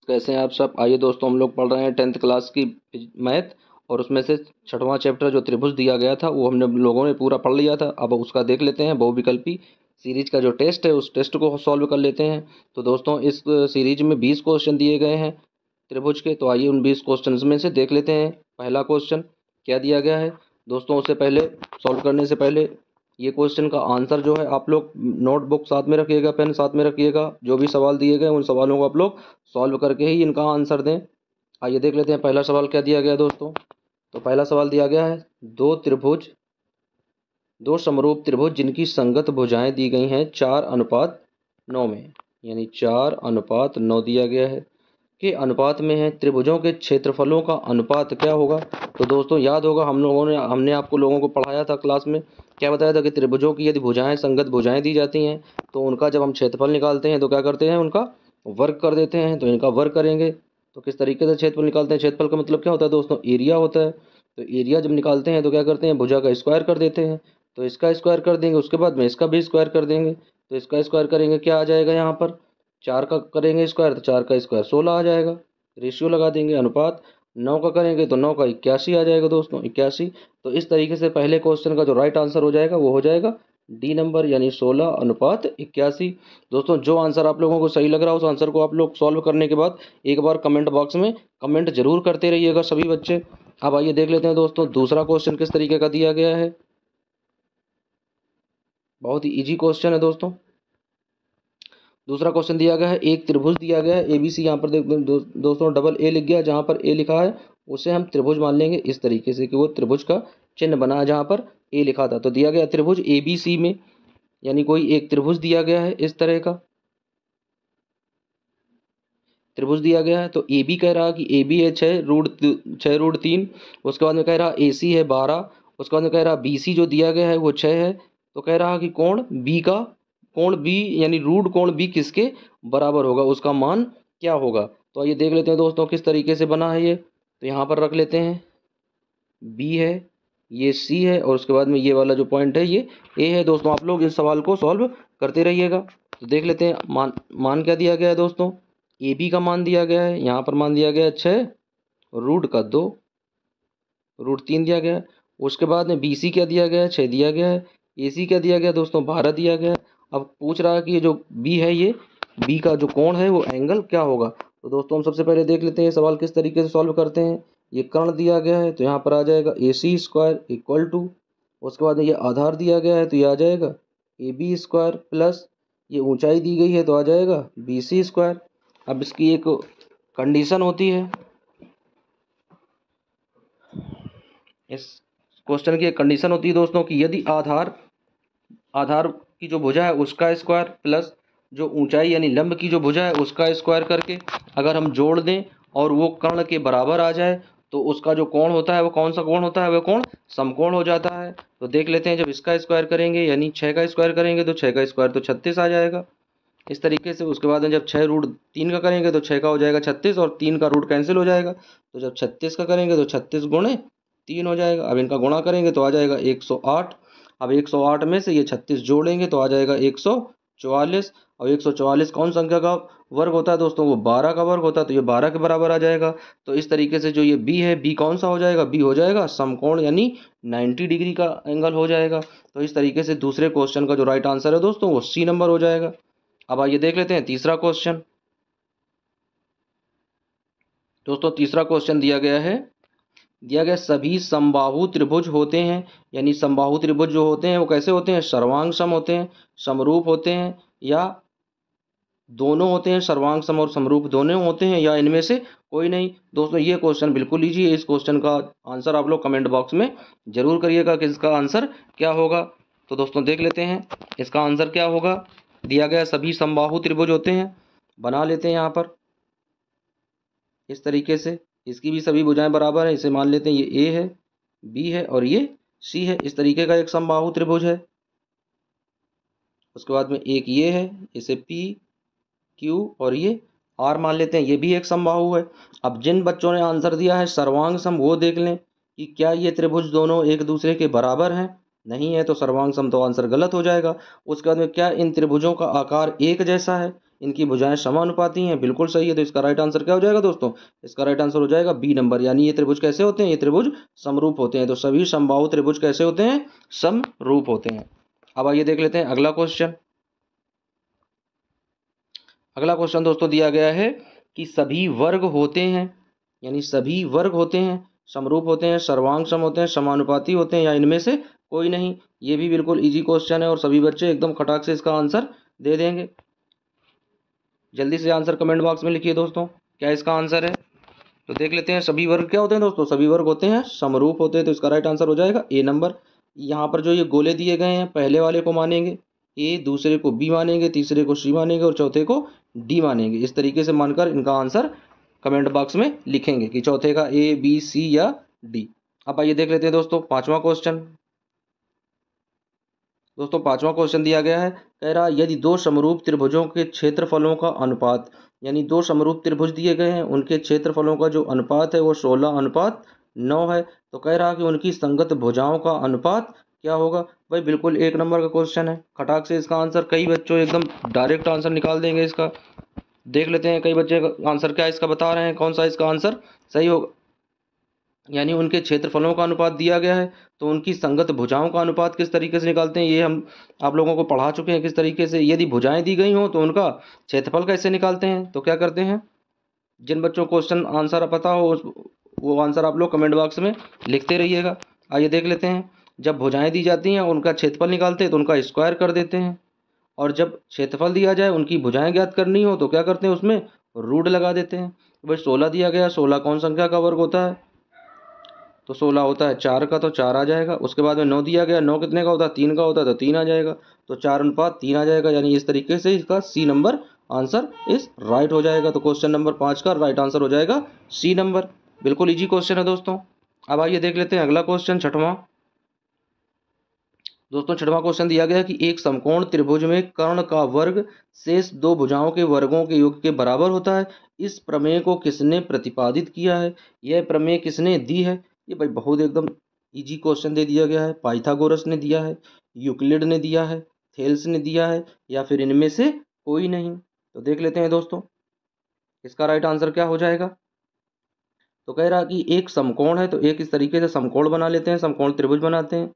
कैसे हैं आप सब। आइए दोस्तों, हम लोग पढ़ रहे हैं 10th क्लास की मैथ, और उसमें से छठवां चैप्टर जो त्रिभुज दिया गया था वो हमने लोगों ने पूरा पढ़ लिया था। अब उसका देख लेते हैं बहुविकल्पी सीरीज का जो टेस्ट है उस टेस्ट को सॉल्व कर लेते हैं। तो दोस्तों, इस सीरीज में 20 क्वेश्चन दिए गए हैं त्रिभुज के। तो आइए उन 20 क्वेश्चन में से देख लेते हैं पहला क्वेश्चन क्या दिया गया है। दोस्तों, उससे पहले सॉल्व करने से पहले ये क्वेश्चन का आंसर जो है आप लोग नोटबुक साथ में रखिएगा, पेन साथ में रखिएगा। जो भी सवाल दिए गए उन सवालों को आप लोग सॉल्व करके ही इनका आंसर दें। आइए देख लेते हैं पहला सवाल क्या दिया गया दोस्तों। तो पहला सवाल दिया गया है दो समरूप त्रिभुज जिनकी संगत भुजाएं दी गई हैं 4:9 में, यानी 4:9 दिया गया है के अनुपात में है। त्रिभुजों के क्षेत्रफलों का अनुपात क्या होगा। तो दोस्तों याद होगा हमने आपको लोगों को पढ़ाया था क्लास में, क्या बताया था कि त्रिभुजों की यदि भुजाएं संगत भुजाएं दी जाती हैं तो उनका जब हम क्षेत्रफल निकालते हैं तो क्या करते हैं, उनका वर्ग कर देते हैं। तो इनका वर्ग करेंगे तो किस तरीके से क्षेत्रफल निकालते हैं। क्षेत्रफल का मतलब क्या होता है दोस्तों, एरिया होता है। तो एरिया जब निकालते हैं तो क्या करते हैं, भुजा का स्क्वायर कर देते हैं। तो इसका स्क्वायर कर देंगे, उसके बाद में इसका भी स्क्वायर कर देंगे। तो इसका स्क्वायर करेंगे क्या आ जाएगा, यहाँ पर 4 का करेंगे स्क्वायर तो 4 का स्क्वायर 16 आ जाएगा। रेशियो लगा देंगे, अनुपात 9 का करेंगे तो 9 का 81 आ जाएगा दोस्तों, 81। तो इस तरीके से पहले क्वेश्चन का जो राइट आंसर हो जाएगा वो हो जाएगा डी नंबर, यानी 16:81। दोस्तों, जो आंसर आप लोगों को सही लग रहा है उस आंसर को आप लोग सॉल्व करने के बाद एक बार कमेंट बॉक्स में कमेंट जरूर करते रहिएगा सभी बच्चे। अब आइए देख लेते हैं दोस्तों दूसरा क्वेश्चन किस तरीके का दिया गया है। बहुत ही इजी क्वेश्चन है दोस्तों। दूसरा क्वेश्चन दिया गया है, एक त्रिभुज दिया गया है एबीसी। यहाँ पर दोस्तों डबल ए लिख गया, जहाँ पर ए लिखा है उसे हम त्रिभुज मान लेंगे इस तरीके से कि वो त्रिभुज का चिन्ह बना है जहाँ पर ए लिखा था। तो दिया गया त्रिभुज एबीसी में, यानी कोई एक त्रिभुज दिया गया है इस तरह का त्रिभुज दिया गया है। तो ए बी कह रहा है कि ए बी है 6√3। उसके बाद में कह रहा ए सी है 12। उसके बाद में कह रहा बी सी जो दिया गया है वो 6 है। तो कह रहा कि कोण बी यानी रूट कोण बी किसके बराबर होगा, उसका मान क्या होगा। तो आइए देख लेते हैं दोस्तों किस तरीके से बना है ये। तो यहाँ पर रख लेते हैं बी है, ये सी है, और उसके बाद में ये वाला जो पॉइंट है ये ए है। दोस्तों आप लोग इस सवाल को सॉल्व करते रहिएगा। तो देख लेते हैं मान क्या दिया गया है दोस्तों। ए बी का मान दिया गया है, यहाँ पर मान दिया गया है 6, रूट का 2, √3 दिया गया है। उसके बाद में बी सी क्या दिया गया है, 6 दिया गया है। ए सी क्या दिया गया है दोस्तों, 12 दिया गया है। अब पूछ रहा है कि ये जो बी है, ये बी का जो कोण है वो एंगल क्या होगा। तो दोस्तों हम सबसे पहले देख लेते हैं सवाल किस तरीके से सॉल्व करते हैं। ये कर्ण दिया गया है तो यहाँ पर आ जाएगा ए सी स्क्वायर इक्वल टू, उसके बाद ये आधार दिया गया है तो ये आ जाएगा ए बी स्क्वायर प्लस ये ऊंचाई दी गई है तो आ जाएगा बी सी स्क्वायर। अब इसकी एक कंडीशन होती है, इस क्वेश्चन की एक कंडीशन होती है दोस्तों कि यदि आधार की जो भुजा है उसका स्क्वायर प्लस जो ऊंचाई यानी लंब की जो भुजा है उसका स्क्वायर करके अगर हम जोड़ दें और वो कर्ण के बराबर आ जाए तो उसका जो कोण होता है वो कौन सा कोण होता है, वह कोण समकोण हो जाता है। तो देख लेते हैं, जब इसका स्क्वायर करेंगे यानी 6 का स्क्वायर करेंगे तो 6 का स्क्वायर तो 36 आ जाएगा इस तरीके से। उसके बाद में जब 6√3 का करेंगे तो 6 का हो जाएगा 36 और 3 का रूट कैंसिल हो जाएगा। तो जब 36 का करेंगे तो 36 गुणे 3 हो जाएगा। अब इनका गुणा करेंगे तो आ जाएगा 108। अब 108 में से ये 36 जोड़ेंगे तो आ जाएगा 144। अब 144 कौन संख्या का वर्ग होता है दोस्तों, वो 12 का वर्ग होता है, तो ये 12 के बराबर आ जाएगा। तो इस तरीके से जो ये बी है, बी कौन सा हो जाएगा, बी हो जाएगा समकोण यानी 90 डिग्री का एंगल हो जाएगा। तो इस तरीके से दूसरे क्वेश्चन का जो राइट आंसर है दोस्तों वो सी नंबर हो जाएगा। अब आइए देख लेते हैं तीसरा क्वेश्चन। दोस्तों तीसरा क्वेश्चन दिया गया सभी समबाहु त्रिभुज होते हैं, यानी समबाहु त्रिभुज जो होते हैं वो कैसे होते हैं, सर्वांग सम होते हैं, समरूप होते हैं, या दोनों होते हैं, सर्वांग सम और समरूप दोनों होते हैं, या इनमें से कोई नहीं। दोस्तों ये क्वेश्चन बिल्कुल ईजी है, इस क्वेश्चन का आंसर आप लोग कमेंट बॉक्स में जरूर करिएगा कि इसका आंसर क्या होगा। तो दोस्तों देख लेते हैं इसका आंसर क्या होगा। दिया गया सभी समबाहु त्रिभुज होते हैं, बना लेते हैं यहाँ पर इस तरीके से। इसकी भी सभी भुजाएं बराबर हैं, इसे मान लेते हैं ये ए है, बी है और ये सी है। इस तरीके का एक समबाहु त्रिभुज है। उसके बाद में एक ये है, इसे पी क्यू और ये आर मान लेते हैं, ये भी एक समबाहु है। अब जिन बच्चों ने आंसर दिया है सर्वांग सम वो देख लें कि क्या ये त्रिभुज दोनों एक दूसरे के बराबर हैं। नहीं है तो सर्वांग सम तो आंसर गलत हो जाएगा। उसके बाद में क्या इन त्रिभुजों का आकार एक जैसा है, इनकी भुजाएं समानुपाती हैं, बिल्कुल सही है। तो इसका राइट आंसर क्या हो जाएगा दोस्तों? इसका राइट आंसर हो जाएगा बी नंबर, यानी ये त्रिभुज कैसे होते हैं? ये त्रिभुज समरूप होते हैं। तो सभी समबाहु त्रिभुज कैसे होते हैं? समरूप होते हैं। अब आइए देख लेते हैं अगला क्वेश्चन। अगला क्वेश्चन दोस्तों दिया गया है कि सभी वर्ग होते हैं, यानी सभी वर्ग होते हैं, समरूप होते हैं, सर्वांग सम होते हैं, समानुपाती होते हैं, या इनमें से कोई नहीं। ये भी बिल्कुल इजी क्वेश्चन है और सभी बच्चे एकदम खटाक से इसका आंसर दे देंगे। जल्दी से आंसर कमेंट बॉक्स में लिखिए दोस्तों, क्या इसका आंसर है। तो देख लेते हैं सभी वर्ग क्या होते हैं दोस्तों? सभी वर्ग होते हैं समरूप होते हैं। तो इसका राइट आंसर हो जाएगा ए नंबर। यहाँ पर जो ये गोले दिए गए हैं, पहले वाले को मानेंगे ए, दूसरे को बी मानेंगे, तीसरे को सी मानेंगे और चौथे को डी मानेंगे। इस तरीके से मानकर इनका आंसर कमेंट बॉक्स में लिखेंगे कि चौथे का ए, बी, सी या डी। अब आइए देख लेते हैं दोस्तों पांचवा क्वेश्चन। दोस्तों पांचवा क्वेश्चन दिया गया है, कह रहा यदि दो समरूप त्रिभुजों के क्षेत्रफलों का अनुपात, यानी दो समरूप त्रिभुज दिए गए हैं, उनके क्षेत्रफलों का जो अनुपात है वो 16:9 है। तो कह रहा कि उनकी संगत भुजाओं का अनुपात क्या होगा? भाई बिल्कुल एक नंबर का क्वेश्चन है, खटाक से इसका आंसर कई बच्चों एकदम डायरेक्ट आंसर निकाल देंगे इसका। देख लेते हैं कई बच्चे का आंसर क्या इसका बता रहे हैं, कौन सा इसका आंसर सही होगा। यानी उनके क्षेत्रफलों का अनुपात दिया गया है, तो उनकी संगत भुजाओं का अनुपात किस तरीके से निकालते हैं, ये हम आप लोगों को पढ़ा चुके हैं किस तरीके से। यदि भुजाएं दी गई हों तो उनका क्षेत्रफल कैसे निकालते हैं, तो क्या करते हैं, जिन बच्चों को क्वेश्चन आंसर पता हो वो आंसर आप लोग कमेंट बॉक्स में लिखते रहिएगा। आइए देख लेते हैं, जब भुजाएं दी जाती हैं उनका क्षेत्रफल निकालते हैं तो उनका स्क्वायर कर देते हैं, और जब क्षेत्रफल दिया जाए उनकी भुजाएं ज्ञात करनी हो तो क्या करते हैं, उसमें रूट लगा देते हैं। तो भाई 16 दिया गया, 16 कौन संख्या का वर्ग होता है? तो 16 होता है 4 का, तो 4 आ जाएगा। उसके बाद में 9 दिया गया, 9 कितने का होता है? 3 का होता है, तो 3 आ जाएगा। तो 4:3 आ जाएगा, यानी इस तरीके से इसका सी नंबर आंसर इस राइट हो जाएगा। तो क्वेश्चन नंबर 5 का राइट आंसर हो जाएगा सी नंबर। बिल्कुल इजी क्वेश्चन है दोस्तों। अब आइए देख लेते हैं अगला क्वेश्चन, छठवां। दोस्तों छठवां क्वेश्चन दिया गया कि एक समकोण त्रिभुज में कर्ण का वर्ग शेष दो भुजाओं के वर्गों के योग के बराबर होता है। इस प्रमेय को किसने प्रतिपादित किया है? यह प्रमेय किसने दी है? ये भाई बहुत एकदम इजी क्वेश्चन दे दिया गया है। पाइथागोरस ने दिया है, यूक्लिड ने दिया है, थेल्स ने दिया है, या फिर इनमें से कोई नहीं। तो देख लेते हैं दोस्तों इसका राइट आंसर क्या हो जाएगा। तो कह रहा कि एक समकोण है, तो एक इस तरीके से समकोण बना लेते हैं, समकोण त्रिभुज बनाते हैं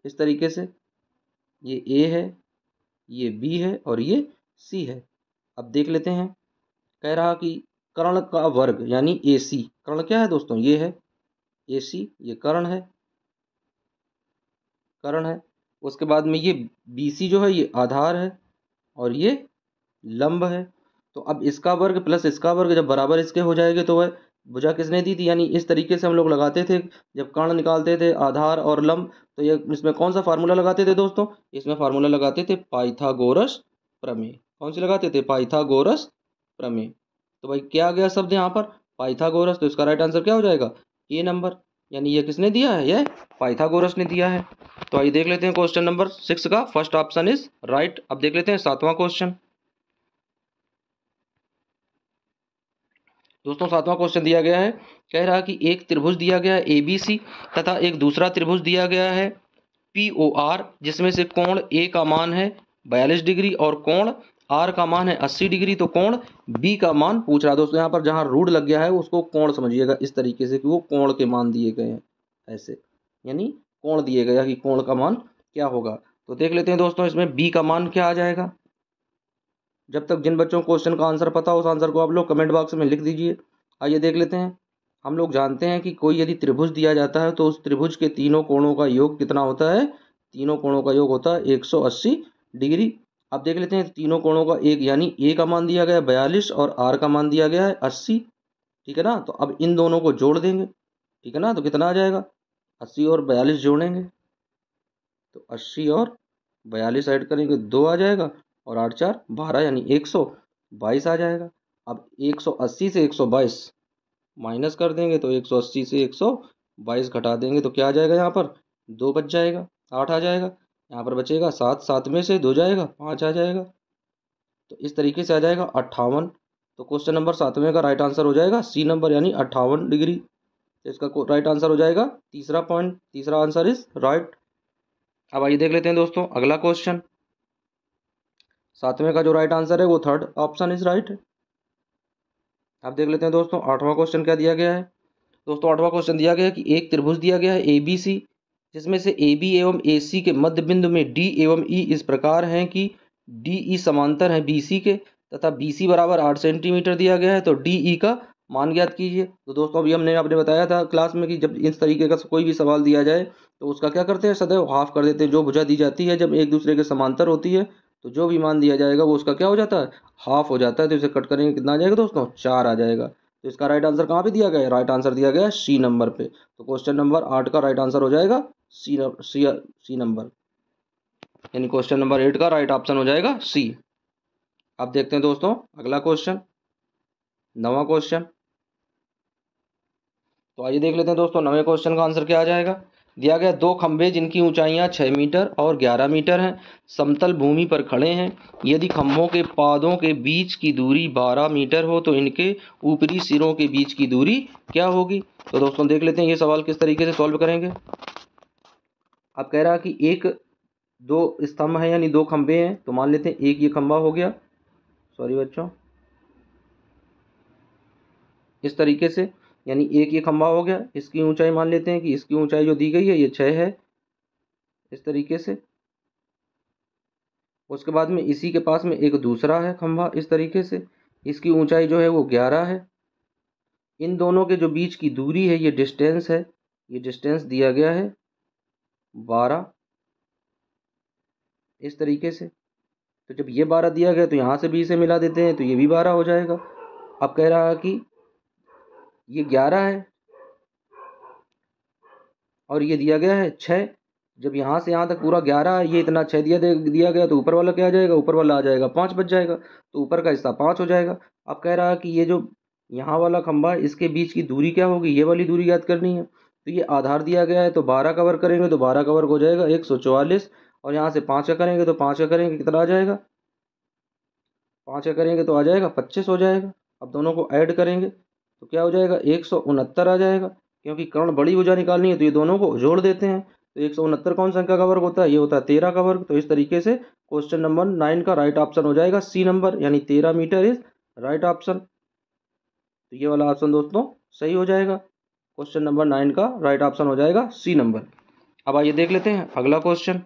इस तरीके से। ये ए है, ये बी है और ये सी है। अब देख लेते हैं, कह रहा कि कर्ण का वर्ग यानी ए सी, कर्ण क्या है दोस्तों? ये है ए सी, ये कर्ण है, कर्ण है। उसके बाद में ये बी सी जो है ये आधार है और ये लंब है। तो अब इसका वर्ग प्लस इसका वर्ग जब बराबर इसके हो जाएंगे तो वह भुजा किसने दी थी, यानी इस तरीके से हम लोग लगाते थे जब कर्ण निकालते थे, आधार और लंब। तो ये इसमें कौन सा फार्मूला लगाते थे दोस्तों? इसमें फार्मूला लगाते थे पाइथागोरस प्रमेय। कौन सी लगाते थे? पाइथागोरस प्रमेय। तो भाई क्या आ गया शब्द यहाँ पर? पाइथागोरस। तो इसका राइट आंसर क्या हो जाएगा? ए नंबर, यानी ये किसने दिया है? यह पाइथागोरस ने दिया है। तो आइए देख लेते हैं क्वेश्चन नंबर 6 का फर्स्ट ऑप्शन इज राइट। अब देख लेते हैं सातवां क्वेश्चन। दोस्तों सातवां क्वेश्चन दिया गया है, कह रहा कि एक त्रिभुज दिया गया है ए बी सी तथा एक दूसरा त्रिभुज दिया गया है पी ओ आर, जिसमें से कोण ए का मान है 42 डिग्री और कोण आर का मान है 80 डिग्री। तो कोण बी का मान पूछ रहा है दोस्तों। यहाँ पर जहाँ रूढ़ लग गया है उसको कोण समझिएगा इस तरीके से कि वो कोण के मान दिए गए हैं ऐसे, यानी कोण दिए गया कि कोण का मान क्या होगा। तो देख लेते हैं दोस्तों इसमें बी का मान क्या आ जाएगा। जब तक जिन बच्चों को क्वेश्चन का आंसर पता हो उस आंसर को आप लोग कमेंट बॉक्स में लिख दीजिए। आइए देख लेते हैं। हम लोग जानते हैं कि कोई यदि त्रिभुज दिया जाता है तो उस त्रिभुज के तीनों कोणों का योग कितना होता है? तीनों कोणों का योग होता है 180 डिग्री। अब देख लेते हैं तीनों कोणों का एक, यानी ए का मान दिया गया है 42 और आर का मान दिया गया है 80। ठीक है ना? तो अब इन दोनों को जोड़ देंगे, ठीक है ना? तो कितना आ जाएगा? 80 और 42 जोड़ेंगे तो 80 और 42 ऐड करेंगे 2 आ जाएगा, और 8 4 12 यानी 122 आ जाएगा। अब 180 से 122 माइनस कर देंगे तो 180 से 122 घटा देंगे तो क्या आ जाएगा? यहाँ पर 2 बच जाएगा, 8 आ जाएगा। यहाँ पर बचेगा 7, 7 में से 2 जाएगा, 5 आ जाएगा। तो इस तरीके से आ जाएगा 58। तो क्वेश्चन नंबर 7वें का राइट आंसर हो जाएगा सी नंबर, यानी 58 डिग्री। तो इसका राइट आंसर हो जाएगा तीसरा पॉइंट, तीसरा आंसर इज राइट। अब आइए देख लेते हैं दोस्तों अगला क्वेश्चन। 7वें का जो राइट आंसर है वो थर्ड ऑप्शन इज राइट। अब देख लेते हैं दोस्तों 8वां क्वेश्चन क्या दिया गया है। दोस्तों 8वां क्वेश्चन दिया गया है कि एक त्रिभुज दिया गया है ABC, जिसमें से AB एवं AC के मध्य बिंदु में D एवं E इस प्रकार हैं कि DE समांतर है BC के तथा BC बराबर 8 सेंटीमीटर दिया गया है, तो DE का मान ज्ञात कीजिए। तो दोस्तों अभी हमने आपने बताया था क्लास में कि जब इस तरीके का कोई भी सवाल दिया जाए तो उसका क्या करते हैं, सदैव हाफ कर देते हैं। जो भुजा दी जाती है जब एक दूसरे के समांतर होती है तो जो भी मान दिया जाएगा वो उसका क्या हो जाता है, हाफ हो जाता है। तो इसे कट करेंगे कितना आ जाएगा दोस्तों, 4 आ जाएगा। तो इसका राइट आंसर कहाँ पे दिया गया है, राइट आंसर दिया गया है सी नंबर पे। तो क्वेश्चन नंबर 8 का राइट आंसर हो जाएगा सी नंबर, यानी क्वेश्चन नंबर 8 का राइट ऑप्शन हो जाएगा सी। अब देखते हैं दोस्तों अगला क्वेश्चन, 9वां क्वेश्चन। तो आइए देख लेते हैं दोस्तों 9वें क्वेश्चन का आंसर क्या आ जाएगा। दिया गया 2 खंभे जिनकी ऊंचाइयां 6 मीटर और 11 मीटर हैं, समतल भूमि पर खड़े हैं। यदि खंभों के पादों के बीच की दूरी 12 मीटर हो तो इनके ऊपरी सिरों के बीच की दूरी क्या होगी। तो दोस्तों देख लेते हैं ये सवाल किस तरीके से सॉल्व करेंगे। अब कह रहा है कि एक 2 स्तंभ है यानी 2 खंभे हैं, तो मान लेते हैं एक ये खंभा हो गया, सॉरी बच्चों, इस तरीके से, यानी एक ये खंभा हो गया। इसकी ऊंचाई मान लेते हैं कि इसकी ऊंचाई जो दी गई है ये 6 है, इस तरीके से। उसके बाद में इसी के पास में एक दूसरा है खंभा इस तरीके से, इसकी ऊंचाई जो है वो 11 है। इन दोनों के जो बीच की दूरी है ये डिस्टेंस है, ये डिस्टेंस दिया गया है 12 इस तरीके से। तो जब ये 12 दिया गया तो यहाँ से भी इसे मिला देते हैं तो ये भी 12 हो जाएगा। अब कह रहा है कि ये 11 है और ये दिया गया है 6। जब यहाँ से यहाँ तक पूरा 11 है, ये इतना 6 दिया गया तो ऊपर वाला क्या आ जाएगा, ऊपर वाला आ जाएगा 5 बच जाएगा, तो ऊपर का हिस्सा 5 हो जाएगा। अब कह रहा है कि ये जो यहाँ वाला खंभा है इसके बीच की दूरी क्या होगी, ये वाली दूरी याद करनी है। तो ये आधार दिया गया है तो 12 कवर करेंगे तो 12 कवर हो जाएगा 144, और यहाँ से 5 का करेंगे तो 5 का करेंगे कितना आ जाएगा, 5 का करेंगे तो आ जाएगा 25 हो जाएगा। अब दोनों को ऐड करेंगे तो क्या हो जाएगा, 169 आ जाएगा। क्योंकि कर्ण बड़ी भुजा निकालनी है तो ये दोनों को जोड़ देते हैं। तो 169 कौन संख्या का वर्ग होता है, ये होता है 13 का वर्ग। तो इस तरीके से क्वेश्चन नंबर 9 का राइट ऑप्शन हो जाएगा सी नंबर, यानी 13 मीटर इज राइट ऑप्शन। तो ये वाला ऑप्शन दोस्तों सही हो जाएगा, क्वेश्चन नंबर 9 का राइट ऑप्शन हो जाएगा सी नंबर। अब आइए देख लेते हैं अगला क्वेश्चन।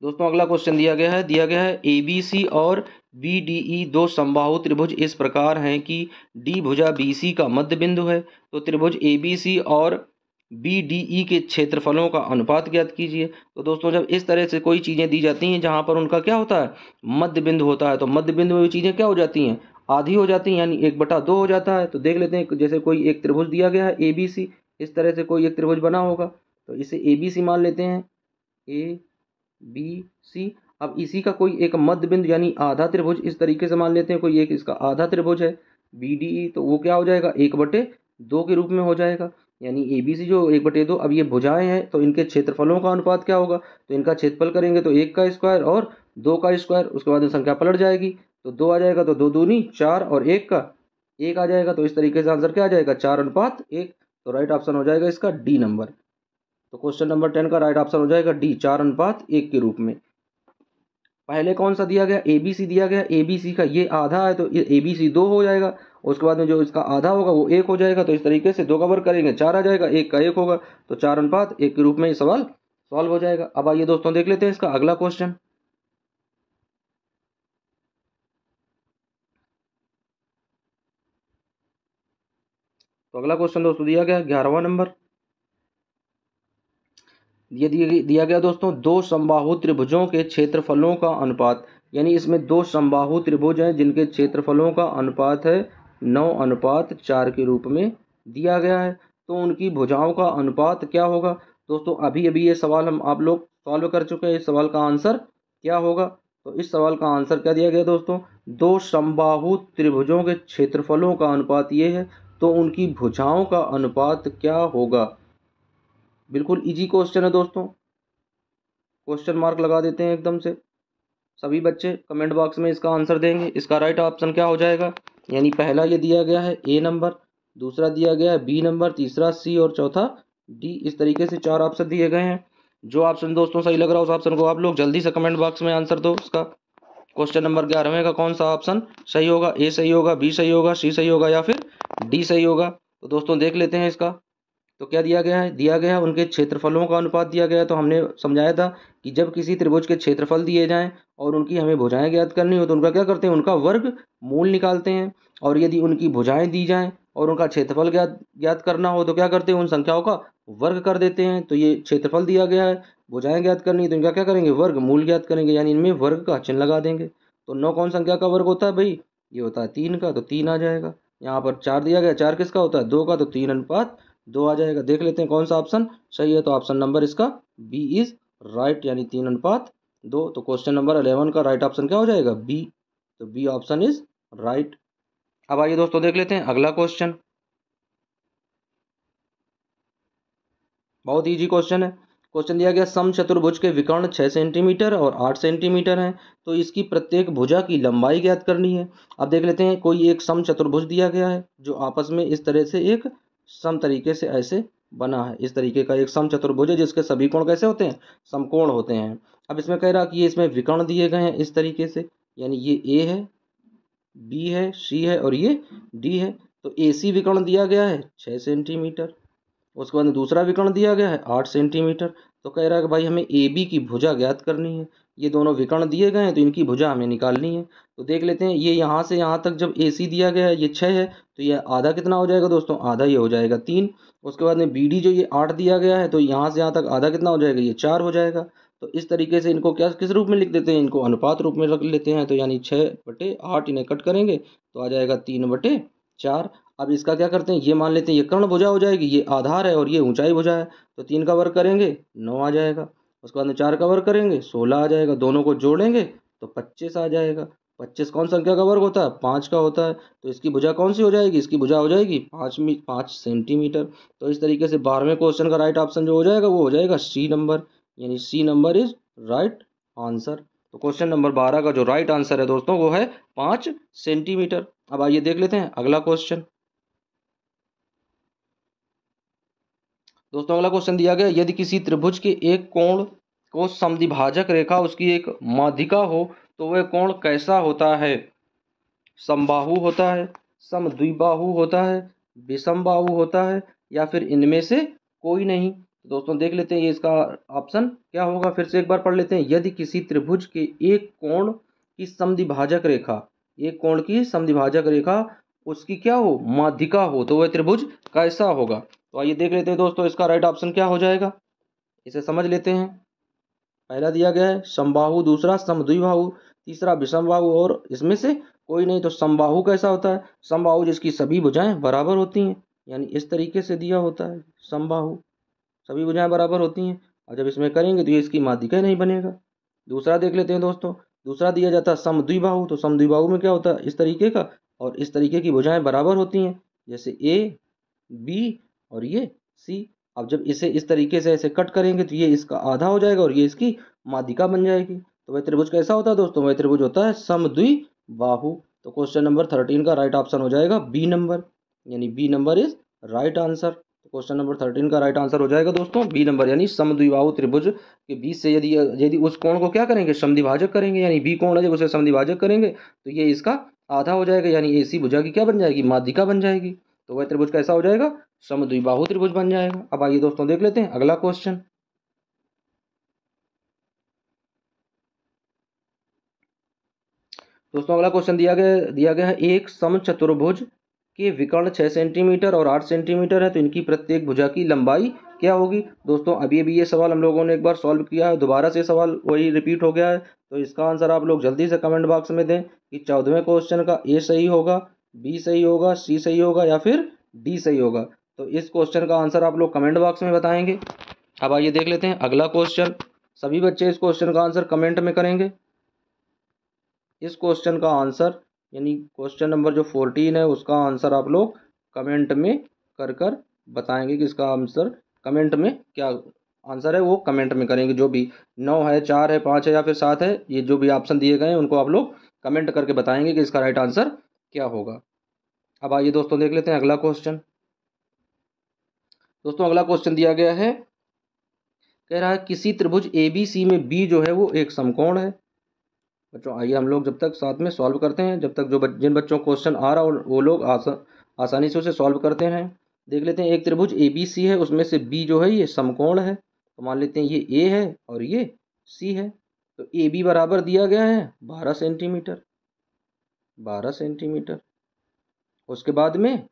दोस्तों अगला क्वेश्चन दिया गया है ABC और BDE 2 समबाहु त्रिभुज इस प्रकार हैं कि D भुजा BC का मध्य बिंदु है। तो त्रिभुज ABC और BDE के क्षेत्रफलों का अनुपात ज्ञात कीजिए। तो दोस्तों जब इस तरह से कोई चीज़ें दी जाती हैं जहाँ पर उनका क्या होता है, मध्य बिंदु होता है, तो मध्य बिंदु में भी चीज़ें क्या हो जाती हैं, आधी हो जाती हैं, यानी 1/2 हो जाता है। तो देख लेते हैं जैसे कोई एक त्रिभुज दिया गया है ABC, इस तरह से कोई एक त्रिभुज बना होगा तो इसे ABC मान लेते हैं, ABC। अब इसी का कोई एक मध्य बिंदु यानी आधा त्रिभुज इस तरीके से मान लेते हैं, कोई एक इसका आधा त्रिभुज है BDE, तो वो क्या हो जाएगा 1/2 के रूप में हो जाएगा, यानी ABC जो 1/2। अब ये भुजाएं हैं तो इनके क्षेत्रफलों का अनुपात क्या होगा, तो इनका क्षेत्रफल करेंगे तो 1 का स्क्वायर और 2 का स्क्वायर, उसके बाद में संख्या पलट जाएगी तो 2 आ जाएगा, तो 2 दूनी 4 और 1 का 1 आ जाएगा। तो इस तरीके से आंसर क्या आ जाएगा, 4:1। तो राइट ऑप्शन हो जाएगा इसका डी नंबर। तो क्वेश्चन नंबर 10 का राइट ऑप्शन हो जाएगा डी, 4:1 के रूप में। पहले कौन सा दिया गया, ABC दिया गया, ABC का ये आधा है तो ये ABC 2 हो जाएगा, उसके बाद में जो इसका आधा होगा वो 1 हो जाएगा। तो इस तरीके से 2 का वर्ग करेंगे 4 आ जाएगा, 1 का 1 होगा, तो 4:1 के रूप में ये सवाल सॉल्व हो जाएगा। अब आइए दोस्तों देख लेते हैं इसका अगला क्वेश्चन। तो अगला क्वेश्चन दोस्तों दिया गया 11वां नंबर। ये दिया गया दोस्तों 2 समबाहु त्रिभुजों के क्षेत्रफलों का अनुपात, यानी इसमें 2 समबाहु त्रिभुज हैं जिनके क्षेत्रफलों का अनुपात है 9:4 के रूप में दिया गया है। तो उनकी भुजाओं का अनुपात क्या होगा। दोस्तों अभी अभी ये सवाल हम आप लोग सॉल्व कर चुके हैं, इस सवाल का आंसर क्या होगा। तो इस सवाल का आंसर क्या दिया गया दोस्तों, 2 समबाहु त्रिभुजों के क्षेत्रफलों का अनुपात ये है, तो उनकी भुजाओं का अनुपात क्या होगा। बिल्कुल इजी क्वेश्चन है दोस्तों, क्वेश्चन मार्क लगा देते हैं एकदम से। सभी बच्चे कमेंट बॉक्स में इसका आंसर देंगे। इसका राइट ऑप्शन क्या हो जाएगा, यानी पहला ये दिया गया है A नंबर, दूसरा दिया गया है B नंबर, तीसरा C और चौथा D। इस तरीके से 4 ऑप्शन दिए गए हैं। जो ऑप्शन दोस्तों सही लग रहा है उस ऑप्शन को आप लोग जल्दी से कमेंट बॉक्स में आंसर दो। इसका क्वेश्चन नंबर 11वें का कौन सा ऑप्शन सही होगा? ए सही होगा, बी सही होगा, सी सही होगा या फिर डी सही होगा? तो दोस्तों देख लेते हैं इसका। तो क्या दिया गया है? दिया गया है उनके क्षेत्रफलों का अनुपात दिया गया है। तो हमने समझाया था कि जब किसी त्रिभुज के क्षेत्रफल दिए जाएं और उनकी हमें भुजाएं ज्ञात करनी हो तो उनका क्या करते हैं? उनका वर्ग मूल निकालते हैं। और यदि उनकी भुजाएं दी जाएं और उनका क्षेत्रफल ज्ञात ज्ञात करना हो तो क्या करते हैं? उन संख्याओं का वर्ग कर देते हैं। तो ये क्षेत्रफल दिया गया है, भुजाएं ज्ञात करनी है तो इनका क्या करेंगे? वर्ग मूल ज्ञात करेंगे, यानी इनमें वर्ग का चिन्ह लगा देंगे। तो 9 कौन संख्या का वर्ग होता है भाई? ये होता है 3 का, तो 3 आ जाएगा। यहाँ पर 4 दिया गया, 4 किसका होता है? 2 का, तो 3:2 आ जाएगा। देख लेते हैं कौन सा ऑप्शन सही है। तो ऑप्शन नंबर इसका बी इज राइट, यानी 3:2। तो क्वेश्चन नंबर 11 का राइट ऑप्शन क्या हो जाएगा? बी। तो बी ऑप्शन इज राइट। अब आइए दोस्तों देख लेते हैं अगला क्वेश्चन। बहुत इजी क्वेश्चन है। क्वेश्चन दिया गया समचतुर्भुज के विकर्ण 6 सेंटीमीटर और 8 सेंटीमीटर हैं, तो इसकी प्रत्येक भुजा की लंबाई ज्ञात करनी है। अब देख लेते हैं, कोई एक समचतुर्भुज दिया गया है जो आपस में इस तरह से एक सम तरीके से ऐसे बना है। इस तरीके का एक समचतुर्भुज है जिसके सभी कोण कैसे होते हैं? समकोण होते हैं। अब इसमें कह रहा कि ये इसमें विकर्ण दिए गए हैं इस तरीके से, यानी ये ए है, बी है, सी है और ये डी है। तो ए सी विकर्ण दिया गया है 6 सेंटीमीटर, उसके बाद दूसरा विकर्ण दिया गया है 8 सेंटीमीटर। तो कह रहा है कि भाई हमें ए बी की भुजा ज्ञात करनी है। ये दोनों विकर्ण दिए गए हैं तो इनकी भुजा हमें निकालनी है। तो देख लेते हैं, ये यहाँ से यहाँ तक जब ए सी दिया गया है ये 6 है, तो ये आधा कितना हो जाएगा दोस्तों? आधा ये हो जाएगा 3। उसके बाद में बी डी जो ये 8 दिया गया है, तो यहाँ से यहाँ तक आधा कितना हो जाएगा? ये 4 हो जाएगा। तो इस तरीके से इनको क्या किस रूप में लिख देते हैं? इनको अनुपात रूप में रख लेते हैं। तो यानी 6/8 इन्हें कट करेंगे तो आ जाएगा 3/4। अब इसका क्या करते हैं? ये मान लेते हैं ये कर्ण भुजा हो जाएगी, ये आधार है और ये ऊंचाई भुजा है। तो 3 का वर्ग करेंगे 9 आ जाएगा। उसके बाद में 4 का वर्ग करेंगे 16 आ जाएगा। दोनों को जोड़ेंगे तो 25 आ जाएगा। 25 कौन संख्या का वर्ग होता है? 5 का होता है। तो इसकी भुजा कौन सी हो जाएगी? इसकी भुजा हो जाएगी 5 सेंटीमीटर। तो इस तरीके से 12वें क्वेश्चन का राइट ऑप्शन जो हो जाएगा वो हो जाएगा सी नंबर, यानी C number is right answer. तो क्वेश्चन नंबर 12 का जो राइट आंसर है दोस्तों वो है 5 सेंटीमीटर। अब आइए देख लेते हैं अगला क्वेश्चन। दोस्तों अगला क्वेश्चन दिया गया, यदि किसी त्रिभुज के एक कोण को समद्विभाजक रेखा उसकी एक माध्यिका हो तो वह कोण कैसा होता है? समबाहु होता है, समद्विबाहु होता है, विषमबाहु होता है या फिर इनमें से कोई नहीं? तो दोस्तों देख लेते हैं ये इसका ऑप्शन क्या होगा। फिर से एक बार पढ़ लेते हैं, यदि किसी त्रिभुज के एक कोण की समद्विभाजक रेखा, एक कोण की समद्विभाजक रेखा उसकी क्या हो? माध्यिका हो तो वह त्रिभुज कैसा होगा? तो आइए देख लेते हैं दोस्तों इसका राइट ऑप्शन क्या हो जाएगा, इसे समझ लेते हैं। पहला दिया गया है समबाहु, दूसरा समद्विबाहु, तीसरा विषमबाहु और इसमें से कोई नहीं। तो समबाहु कैसा होता है? समबाहु जिसकी सभी भुजाएं बराबर होती हैं, यानी इस तरीके से दिया होता है समबाहु, सभी भुजाएं बराबर होती हैं। और जब इसमें करेंगे तो ये इसकी माध्यिका नहीं बनेगा। दूसरा देख लेते हैं दोस्तों, दूसरा दिया जाता है समद्विबाहु। तो समद्विबाहु में क्या होता है? इस तरीके का और इस तरीके की भुजाएं बराबर होती हैं, जैसे ए बी और ये सी। अब जब इसे इस तरीके से ऐसे कट करेंगे तो ये इसका आधा हो जाएगा और ये इसकी माध्यिका बन जाएगी। तो वह त्रिभुज कैसा होता है दोस्तों? वह त्रिभुज होता है समद्विबाहु। तो क्वेश्चन नंबर 13 का राइट ऑप्शन हो जाएगा बी नंबर, यानी B number is right answer. तो क्वेश्चन नंबर 13 का राइट आंसर हो जाएगा दोस्तों बी नंबर, यानी समद्विबाहु त्रिभुज के बीच से यदि यदि उस कोण को क्या करेंगे? समद्विभाजक करेंगे, यानी बी कोण है जब उसे समद्विभाजक करेंगे तो ये इसका आधा हो जाएगा, यानी ए सी भुजा की क्या बन जाएगी? माध्यिका बन जाएगी। तो वह त्रिभुज कैसा हो जाएगा? समद्विबाहु त्रिभुज बन जाएगा। अब आइए दोस्तों देख लेते हैं अगला क्वेश्चन। दोस्तों अगला क्वेश्चन दिया गया है, एक समचतुर्भुज के विकर्ण 6 सेंटीमीटर और 8 सेंटीमीटर है, तो इनकी प्रत्येक भुजा की लंबाई क्या होगी? दोस्तों अभी अभी ये सवाल हम लोगों ने एक बार सॉल्व किया है, दोबारा से सवाल वही रिपीट हो गया है। तो इसका आंसर आप लोग जल्दी से कमेंट बॉक्स में दें कि 14वें क्वेश्चन का ए सही होगा, बी सही होगा, सी सही होगा या फिर डी सही होगा। तो इस क्वेश्चन का आंसर आप लोग कमेंट बॉक्स में बताएंगे। अब आइए देख लेते हैं अगला क्वेश्चन। सभी बच्चे इस क्वेश्चन का आंसर कमेंट में करेंगे। इस क्वेश्चन का आंसर यानी क्वेश्चन नंबर जो 14 है उसका आंसर आप लोग कमेंट में कर कर बताएंगे कि इसका आंसर कमेंट में क्या आंसर है वो कमेंट में करेंगे। जो भी 9 है, 4 है, 5 है या फिर 7 है, ये जो भी ऑप्शन दिए गए हैं उनको आप लोग कमेंट करके बताएंगे कि इसका राइट आंसर क्या होगा। अब आइए दोस्तों देख लेते हैं अगला क्वेश्चन। दोस्तों अगला क्वेश्चन दिया गया है, कह रहा है किसी त्रिभुज ABC में B जो है वो एक समकोण है। बच्चों आइए हम लोग जब तक साथ में सॉल्व करते हैं, जब तक जिन बच्चों को क्वेश्चन आ रहा हो वो लोग आसानी से उसे सॉल्व करते हैं। देख लेते हैं, एक त्रिभुज ABC है, उसमें से B जो है ये समकोण है। तो मान लेते हैं ये A है और ये C है। तो AB बराबर दिया गया है 12 सेंटीमीटर, 12 सेंटीमीटर। उसके बाद में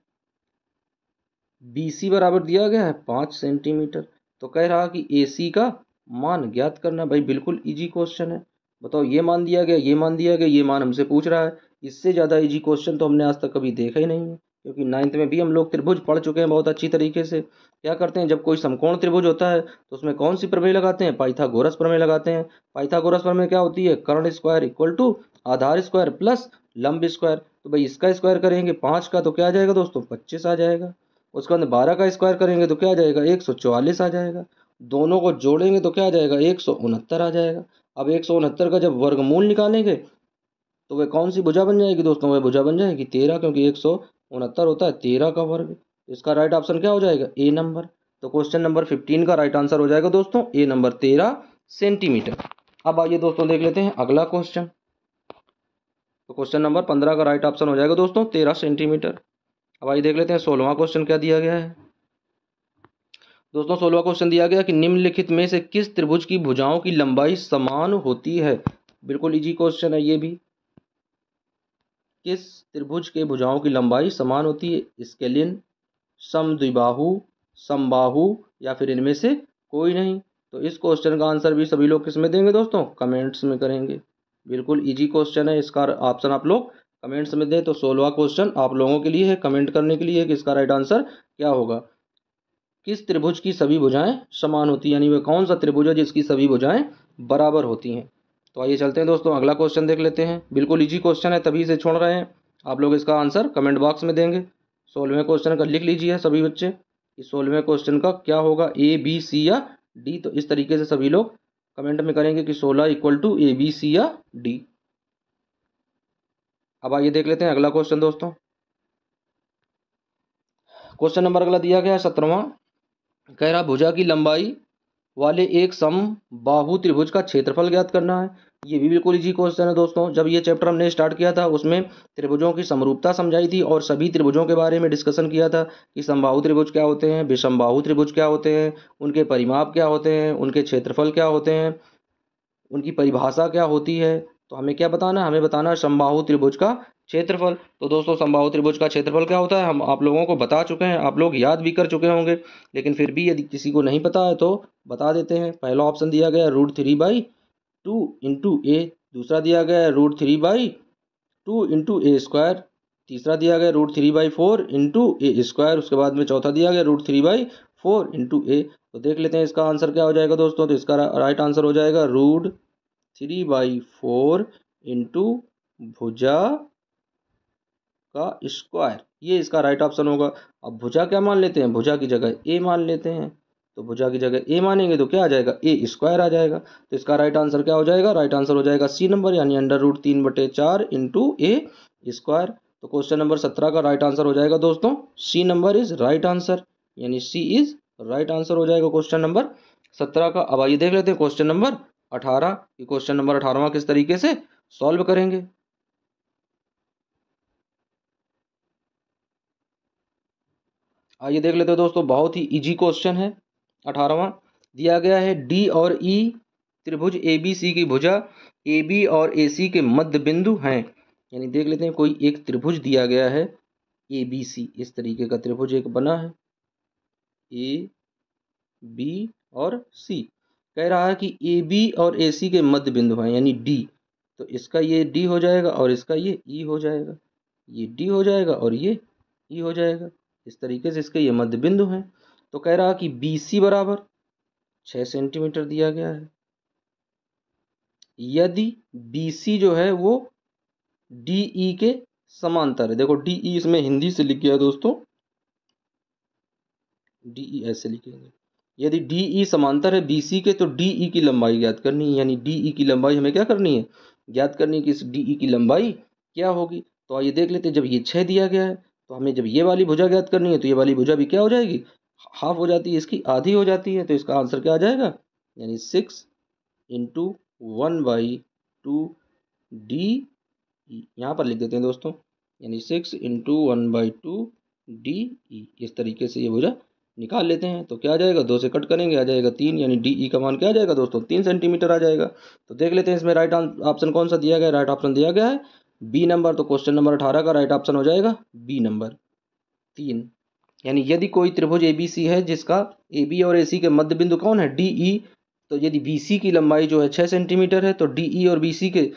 BC बराबर दिया गया है 5 सेंटीमीटर। तो कह रहा कि AC का मान ज्ञात करना। भाई बिल्कुल इजी क्वेश्चन है। बताओ, ये मान दिया गया, ये मान दिया गया, ये मान हमसे पूछ रहा है। इससे ज़्यादा इजी क्वेश्चन तो हमने आज तक कभी देखा ही नहीं है, क्योंकि 9th में भी हम लोग त्रिभुज पढ़ चुके हैं बहुत अच्छी तरीके से। क्या करते हैं, जब कोई समकोण त्रिभुज होता है तो उसमें कौन सी प्रमेय लगाते हैं? पाइथागोरस प्रमेय लगाते हैं। पाइथागोरस प्रमेय क्या होती है? कर्ण स्क्वायर इक्वल टू आधार स्क्वायर प्लस लंब स्क्वायर। तो भाई इसका स्क्वायर करेंगे 5 का तो क्या आ जाएगा दोस्तों? 25 आ जाएगा। उसके बाद 12 का स्क्वायर करेंगे तो क्या आ जाएगा? 144 आ जाएगा। दोनों को जोड़ेंगे तो क्या आ जाएगा? 169 आ जाएगा। अब 169 का जब वर्गमूल निकालेंगे तो वह कौन सी भुजा बन जाएगी दोस्तों? वह भुजा बन जाएगी 13, क्योंकि 169 होता है 13 का वर्ग। इसका राइट ऑप्शन क्या हो जाएगा? ए नंबर। तो क्वेश्चन नंबर 15 का राइट आंसर हो जाएगा दोस्तों ए नंबर, 13 सेंटीमीटर। अब आइए दोस्तों देख लेते हैं अगला क्वेश्चन। तो क्वेश्चन नंबर 15 का राइट ऑप्शन हो जाएगा दोस्तों 13 सेंटीमीटर। अब आइए देख लेते हैं 16वां क्वेश्चन क्या दिया गया है। दोस्तों 16वां क्वेश्चन दिया गया कि निम्नलिखित में से किस त्रिभुज की भुजाओं की लंबाई समान होती है? बिल्कुल इजी क्वेश्चन है ये भी। किस त्रिभुज के भुजाओं की लंबाई समान होती है? स्केलिन, समद्विबाहु, समबाहु, या फिर इनमें से कोई नहीं। तो इस क्वेश्चन का आंसर भी सभी लोग किस में देंगे दोस्तों? कमेंट्स में करेंगे। बिल्कुल इजी क्वेश्चन है, इसका ऑप्शन आप लोग कमेंट्स में दें। तो 16वां क्वेश्चन आप लोगों के लिए है, कमेंट करने के लिए कि इसका राइट आंसर क्या होगा। किस त्रिभुज की सभी भुजाएं समान होती हैं, यानी वह कौन सा त्रिभुज है जिसकी सभी भुजाएं बराबर होती हैं। तो आइए चलते हैं दोस्तों अगला क्वेश्चन देख लेते हैं। बिल्कुल इजी क्वेश्चन है, तभी इसे छोड़ रहे हैं। आप लोग इसका आंसर कमेंट बॉक्स में देंगे। 16वें क्वेश्चन का लिख लीजिए सभी बच्चे कि 16वें क्वेश्चन का क्या होगा, A B C या D। तो इस तरीके से सभी लोग कमेंट में करेंगे कि 16 equal to A B C या D। अब आइए देख लेते हैं अगला क्वेश्चन दोस्तों। क्वेश्चन नंबर अगला दिया गया है 17वां। कह रहा भुजा की लंबाई वाले एक समबाहु त्रिभुज का क्षेत्रफल ज्ञात करना है। ये भी बिल्कुल इजी क्वेश्चन है दोस्तों। जब ये चैप्टर हमने स्टार्ट किया था उसमें त्रिभुजों की समरूपता समझाई थी और सभी त्रिभुजों के बारे में डिस्कशन किया था कि समबाहु त्रिभुज क्या होते हैं, विषमबाहु त्रिभुज क्या होते हैं, उनके परिमाप क्या होते हैं, उनके क्षेत्रफल क्या होते हैं, उनकी परिभाषा क्या होती है। तो हमें क्या बताना है? हमें बताना है समबाहु त्रिभुज का क्षेत्रफल। तो दोस्तों समबाहु त्रिभुज का क्षेत्रफल क्या होता है हम आप लोगों को बता चुके हैं, आप लोग याद भी कर चुके होंगे, लेकिन फिर भी यदि किसी को नहीं पता है तो बता देते हैं। पहला ऑप्शन दिया गया है √3/2 इंटू ए, दूसरा दिया गया है √3/2 इंटू ए स्क्वायर, तीसरा दिया गया √3/4 इंटू ए स्क्वायर, उसके बाद में चौथा दिया गया √3/4 इंटू ए। तो देख लेते हैं इसका आंसर क्या हो जाएगा दोस्तों। तो इसका राइट आंसर हो जाएगा √3/4 इंटू भुजा का स्क्वायर, ये इसका राइट ऑप्शन होगा। अब भुजा क्या मान लेते हैं? भुजा की जगह ए मान लेते हैं। तो भुजा की जगह ए मानेंगे तो क्या आ जाएगा? ए स्क्वायर आ जाएगा। तो इसका राइट आंसर क्या हो जाएगा? राइट आंसर हो जाएगा सी नंबर, यानी √3/4 इंटू ए स्क्वायर। तो क्वेश्चन नंबर 17 का राइट आंसर हो जाएगा दोस्तों C number is right answer, यानी सी इज राइट आंसर हो जाएगा क्वेश्चन नंबर 17 का। अब आइए देख लेते हैं क्वेश्चन नंबर 18 कि क्वेश्चन नंबर 18वां किस तरीके से सॉल्व करेंगे। आइए देख लेते हैं दोस्तों, बहुत ही इजी क्वेश्चन है। 18वां दिया गया है डी और ई त्रिभुज ए बी सी की भुजा ए बी और ए सी के मध्य बिंदु हैं। यानी देख लेते हैं कोई एक त्रिभुज दिया गया है ए बी सी, इस तरीके का त्रिभुज एक बना है ए बी और सी। कह रहा है कि ए बी और ए सी के मध्य बिंदु हैं, यानी डी। तो इसका ये डी हो जाएगा और इसका ये ई हो जाएगा, ये डी हो जाएगा और ये ई हो जाएगा। इस तरीके से इसके ये मध्य बिंदु हैं। तो कह रहा कि बी सी बराबर 6 सेंटीमीटर दिया गया है। यदि बी सी जो है वो डी ई के समांतर है, देखो डी ई इसमें हिंदी से लिख गया दोस्तों, डी ई ऐसे लिखेंगे। यदि डी ई समांतर है बी सी के तो डी ई की लंबाई ज्ञात करनी है, यानी डी ई की लंबाई हमें क्या करनी है? ज्ञात करनी है कि इस डी ई की लंबाई क्या होगी। तो आइए देख लेते हैं, जब ये 6 दिया गया है तो हमें जब ये वाली भुजा ज्ञात करनी है तो ये वाली भुजा भी क्या हो जाएगी? हाफ हो जाती है, इसकी आधी हो जाती है। तो इसका आंसर क्या आ जाएगा? यानी 6 इंटू 1/2 DE, यहाँ पर लिख देते हैं दोस्तों, यानी 6 इंटू 1/2 DE। इस तरीके से ये भुजा निकाल लेते हैं। तो क्या आ जाएगा, 2 से कट करेंगे आ जाएगा 3, यानी DE का मान क्या आ जाएगा दोस्तों, 3 सेंटीमीटर आ जाएगा। तो देख लेते हैं इसमें राइट ऑप्शन कौन सा दिया गया है। राइट ऑप्शन दिया गया है बी नंबर। तो क्वेश्चन नंबर 18 का राइट ऑप्शन हो जाएगा बी नंबर 3। यानी यदि कोई त्रिभुज ABC है जिसका AB और AC के मध्य बिंदु कौन है, DE, तो यदि BC की लंबाई जो है 6 सेंटीमीटर है, तो DE और BC के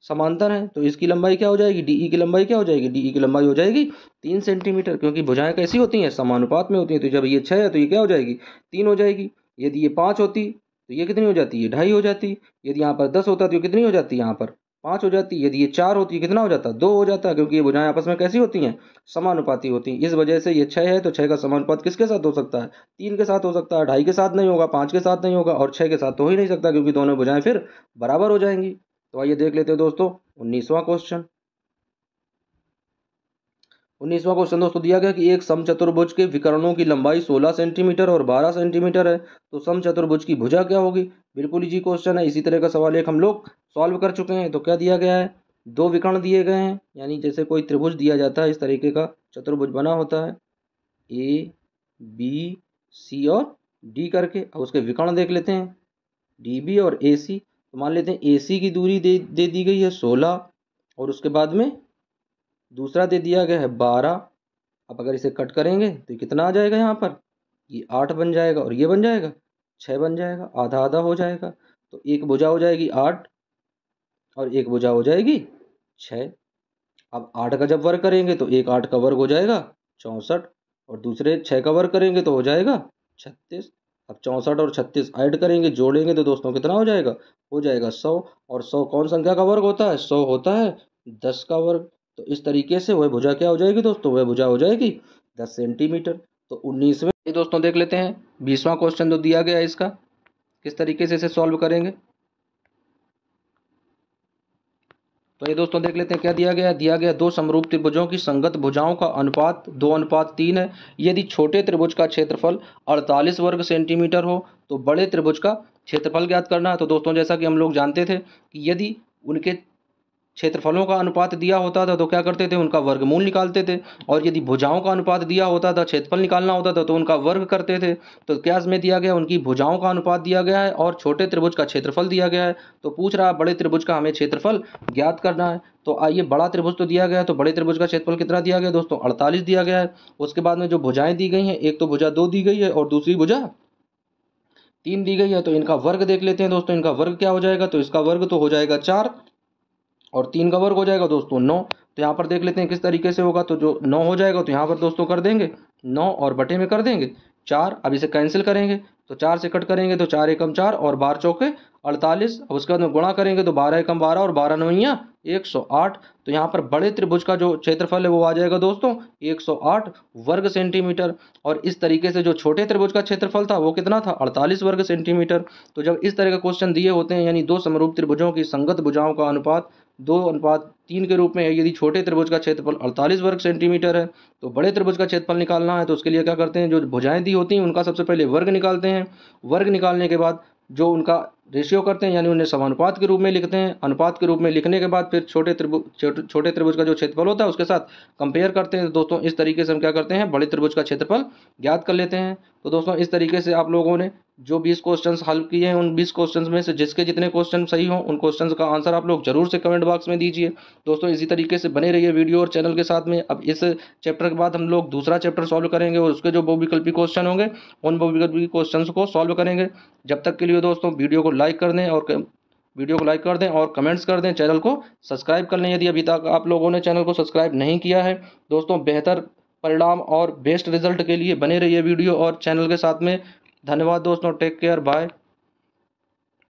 समांतर है, तो इसकी लंबाई क्या हो जाएगी, DE की लंबाई क्या हो जाएगी, DE की लंबाई हो जाएगी 3 सेंटीमीटर, क्योंकि भुजाएं कैसी होती हैं, समानुपात में होती हैं। तो जब ये 6 है तो ये क्या हो जाएगी, 3 हो जाएगी। यदि ये 5 होती तो ये कितनी हो जाती है, 2.5 हो जाती। यदि यहाँ पर 10 होता तो ये कितनी हो जाती है, यहाँ पर 5 हो जाती। यदि ये 4 होती है कितना हो जाता, 2 हो जाता, क्योंकि ये भुजाएं आपस में कैसी होती हैं, समानुपाती होती हैं। इस वजह से ये 6 है तो 6 का समानुपात किसके साथ हो सकता है, 3 के साथ हो सकता है, 2.5 के साथ नहीं होगा, 5 के साथ नहीं होगा, और 6 के साथ तो हो ही नहीं सकता, क्योंकि दोनों भुजाएं फिर बराबर हो जाएंगी। तो आइए देख लेते हैं दोस्तों 19वां क्वेश्चन। 19वां क्वेश्चन दोस्तों दिया गया कि एक समचतुर्भुज के विकर्णों की लंबाई 16 सेंटीमीटर और 12 सेंटीमीटर है, तो समचतुर्भुज की भुजा क्या होगी। बिल्कुल इजी क्वेश्चन है। इसी तरह का सवाल एक हम लोग सॉल्व कर चुके हैं। तो क्या दिया गया है, 2 विकर्ण दिए गए हैं, यानी जैसे कोई त्रिभुज दिया जाता है, इस तरीके का चतुर्भुज बना होता है ABC और D करके। अब उसके विकर्ण देख लेते हैं, DB और AC। तो मान लेते हैं AC की दूरी दे दी गई है 16, और उसके बाद में दूसरा दे दिया गया है 12। अब अगर इसे कट करेंगे तो कितना आ जाएगा, यहाँ पर ये 8 बन जाएगा, और ये बन जाएगा 6 बन जाएगा, आधा आधा हो जाएगा। तो एक भुजा हो जाएगी 8 और एक भुजा हो जाएगी 6। अब 8 का जब वर्ग करेंगे तो एक 8 का वर्ग हो जाएगा 64, और दूसरे 6 का वर्ग करेंगे तो हो जाएगा 36। अब 64 और 36 ऐड करेंगे, जोड़ेंगे तो दोस्तों कितना हो जाएगा, 100। और 100 कौन संख्या का वर्ग होता है, 100 होता है 10 का वर्ग। तो इस तरीके से वह भुजा क्या हो जाएगी दोस्तों, वह भुजा हो जाएगी 10 सेंटीमीटर। तो 19वें ये दोस्तों देख लेते हैं 20वां क्वेश्चन जो दिया गया है, इसका किस तरीके से इसे सॉल्व करेंगे। तो ये दोस्तों देख लेते हैं क्या दिया गया 2 समरूप त्रिभुजों की संगत भुजाओं का अनुपात 2:3 है। यदि छोटे त्रिभुज का क्षेत्रफल 48 वर्ग सेंटीमीटर हो तो बड़े त्रिभुज का क्षेत्रफल ज्ञात करना है। तो दोस्तों जैसा कि हम लोग जानते थे कि यदि उनके क्षेत्रफलों का अनुपात दिया होता था तो क्या करते थे, उनका वर्गमूल निकालते थे, और यदि भुजाओं का अनुपात दिया होता था, क्षेत्रफल निकालना होता था, तो उनका वर्ग करते थे। तो क्या इसमें दिया गया, उनकी भुजाओं का अनुपात दिया गया है और छोटे त्रिभुज का क्षेत्रफल दिया गया है। तो पूछ रहा है बड़े त्रिभुज का हमें क्षेत्रफल ज्ञात करना है। तो आइए, बड़ा त्रिभुज तो दिया गया है, तो बड़े त्रिभुज का क्षेत्रफल कितना दिया गया दोस्तों, 48 दिया गया है। उसके बाद में जो भुजाएं दी गई हैं, एक तो भुजा 2 दी गई है और दूसरी भुजा 3 दी गई है। तो इनका वर्ग देख लेते हैं दोस्तों, इनका वर्ग क्या हो जाएगा, तो इसका वर्ग तो हो जाएगा 4, और 3 का वर्ग हो जाएगा दोस्तों 9। तो यहाँ पर देख लेते हैं किस तरीके से होगा। तो जो 9 हो जाएगा तो यहाँ पर दोस्तों कर देंगे 9 और बटे में कर देंगे 4। अब इसे कैंसिल करेंगे तो 4 से कट करेंगे तो 4 एकम 4 और 12 चौके 48। अब उसके बाद में गुणा करेंगे तो 12 एकम 12 और 12 नवैया 108। तो यहाँ पर बड़े त्रिभुज का जो क्षेत्रफल है वो आ जाएगा दोस्तों 108 वर्ग सेंटीमीटर। और इस तरीके से जो छोटे त्रिभुज का क्षेत्रफल था वो कितना था, 48 वर्ग सेंटीमीटर। तो जब इस तरह का क्वेश्चन दिए होते हैं, यानी 2 समरूप त्रिभुजों की संगत भुजाओं का अनुपात 2:3 के रूप में है, यदि छोटे त्रिभुज का क्षेत्रफल 48 वर्ग सेंटीमीटर है, तो बड़े त्रिभुज का क्षेत्रफल निकालना है। तो उसके लिए क्या करते हैं, जो भुजाएं दी होती हैं उनका सबसे पहले वर्ग निकालते हैं। वर्ग निकालने के बाद जो उनका रेशियो करते हैं, यानी उन्हें समानुपात के रूप में लिखते हैं। अनुपात के रूप में लिखने के बाद फिर छोटे त्रिभुज का जो क्षेत्रफल होता है उसके साथ कंपेयर करते हैं। दोस्तों इस तरीके से हम क्या करते हैं, बड़े त्रिभुज का क्षेत्रफल ज्ञात कर लेते हैं। तो दोस्तों इस तरीके से आप लोगों ने जो 20 क्वेश्चंस हल किए हैं, उन 20 क्वेश्चंस में से जिसके जितने क्वेश्चन सही हों उन क्वेश्चंस का आंसर आप लोग जरूर से कमेंट बॉक्स में दीजिए। दोस्तों इसी तरीके से बने रहिए वीडियो और चैनल के साथ में। अब इस चैप्टर के बाद हम लोग दूसरा चैप्टर सॉल्व करेंगे और उसके जो बहुविकल्पी क्वेश्चन होंगे उन बहुविकल्पी क्वेश्चंस को सॉल्व करेंगे। जब तक के लिए दोस्तों वीडियो को लाइक कर दें और कमेंट्स कर दें, चैनल को सब्सक्राइब कर लें यदि अभी तक आप लोगों ने चैनल को सब्सक्राइब नहीं किया है। दोस्तों बेहतर परिणाम और बेस्ट रिजल्ट के लिए बने रहिए वीडियो और चैनल के साथ में। धन्यवाद दोस्तों, टेक केयर, बाय।